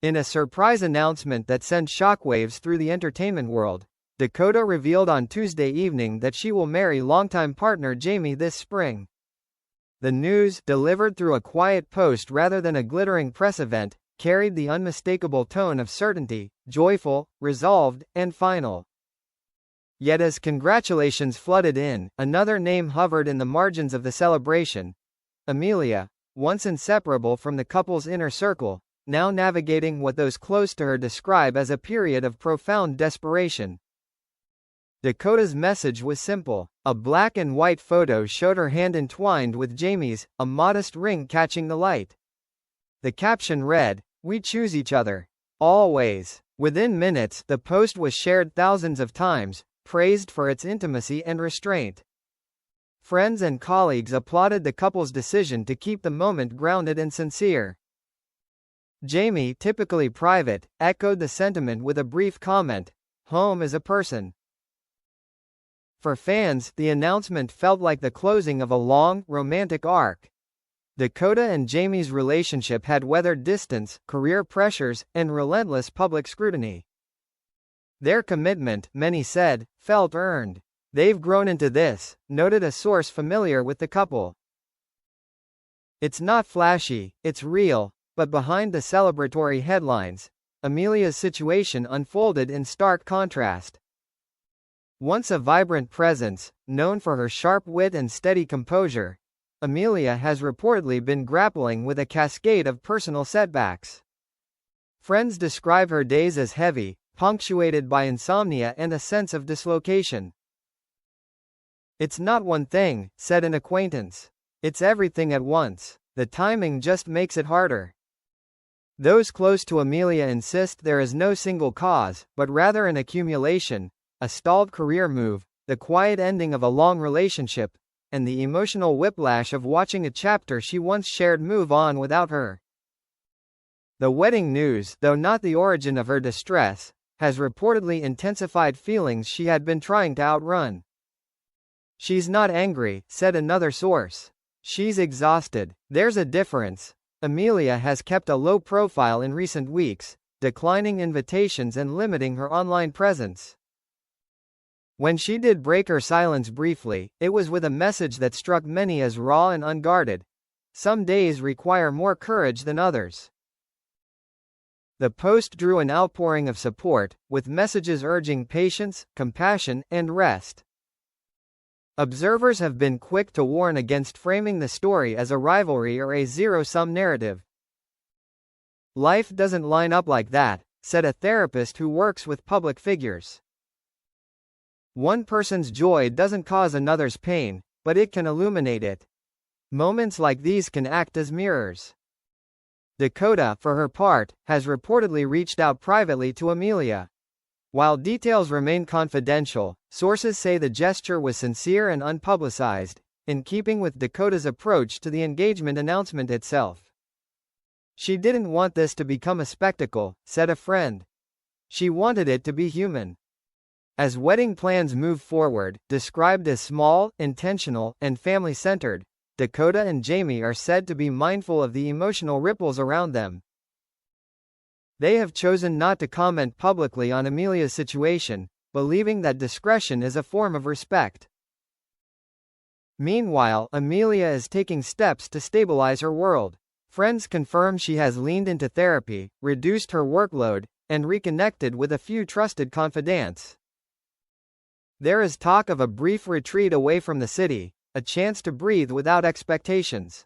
In a surprise announcement that sent shockwaves through the entertainment world, Dakota revealed on Tuesday evening that she will marry longtime partner Jamie this spring. The news, delivered through a quiet post rather than a glittering press event, carried the unmistakable tone of certainty, joyful, resolved, and final. Yet as congratulations flooded in, another name hovered in the margins of the celebration. Amelia, once inseparable from the couple's inner circle, now navigating what those close to her describe as a period of profound desperation. Dakota's message was simple. A black and white photo showed her hand entwined with Jamie's, a modest ring catching the light. The caption read, "We choose each other. Always." Within minutes, the post was shared thousands of times, praised for its intimacy and restraint. Friends and colleagues applauded the couple's decision to keep the moment grounded and sincere. Jamie, typically private, echoed the sentiment with a brief comment, "Home is a person." For fans, the announcement felt like the closing of a long, romantic arc. Dakota and Jamie's relationship had weathered distance, career pressures, and relentless public scrutiny. Their commitment, many said, felt earned. "They've grown into this," noted a source familiar with the couple. "It's not flashy, it's real," but behind the celebratory headlines, Amelia's situation unfolded in stark contrast. Once a vibrant presence, known for her sharp wit and steady composure, Amelia has reportedly been grappling with a cascade of personal setbacks. Friends describe her days as heavy, punctuated by insomnia and a sense of dislocation. "It's not one thing," said an acquaintance. "It's everything at once. The timing just makes it harder." Those close to Amelia insist there is no single cause, but rather an accumulation, a stalled career move, the quiet ending of a long relationship, and the emotional whiplash of watching a chapter she once shared move on without her. The wedding news, though not the origin of her distress, has reportedly intensified feelings she had been trying to outrun. "She's not angry," said another source. "She's exhausted. There's a difference." Amelia has kept a low profile in recent weeks, declining invitations and limiting her online presence. When she did break her silence briefly, it was with a message that struck many as raw and unguarded. Some days require more courage than others. The post drew an outpouring of support, with messages urging patience, compassion, and rest. Observers have been quick to warn against framing the story as a rivalry or a zero-sum narrative. "Life doesn't line up like that," said a therapist who works with public figures. "One person's joy doesn't cause another's pain, but it can illuminate it. Moments like these can act as mirrors." Dakota, for her part, has reportedly reached out privately to Amelia. While details remain confidential, sources say the gesture was sincere and unpublicized, in keeping with Dakota's approach to the engagement announcement itself. "She didn't want this to become a spectacle," said a friend. "She wanted it to be human." As wedding plans move forward, described as small, intentional, and family-centered, Dakota and Jamie are said to be mindful of the emotional ripples around them. They have chosen not to comment publicly on Amelia's situation, believing that discretion is a form of respect. Meanwhile, Amelia is taking steps to stabilize her world. Friends confirm she has leaned into therapy, reduced her workload, and reconnected with a few trusted confidants. There is talk of a brief retreat away from the city, a chance to breathe without expectations.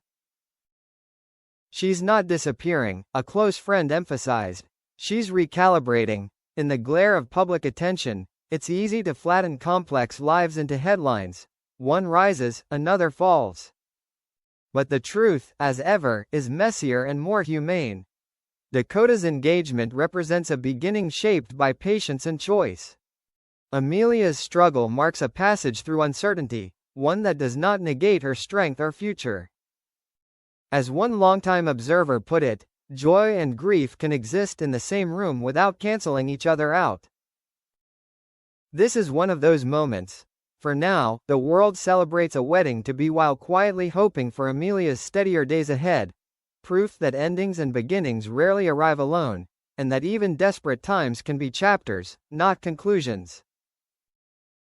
"She's not disappearing," a close friend emphasized. "She's recalibrating." In the glare of public attention, it's easy to flatten complex lives into headlines. One rises, another falls. But the truth, as ever, is messier and more humane. Dakota's engagement represents a beginning shaped by patience and choice. Amelia's struggle marks a passage through uncertainty, one that does not negate her strength or future. As one longtime observer put it, joy and grief can exist in the same room without canceling each other out. This is one of those moments. For now, the world celebrates a wedding to be while quietly hoping for Amelia's steadier days ahead, proof that endings and beginnings rarely arrive alone, and that even desperate times can be chapters, not conclusions.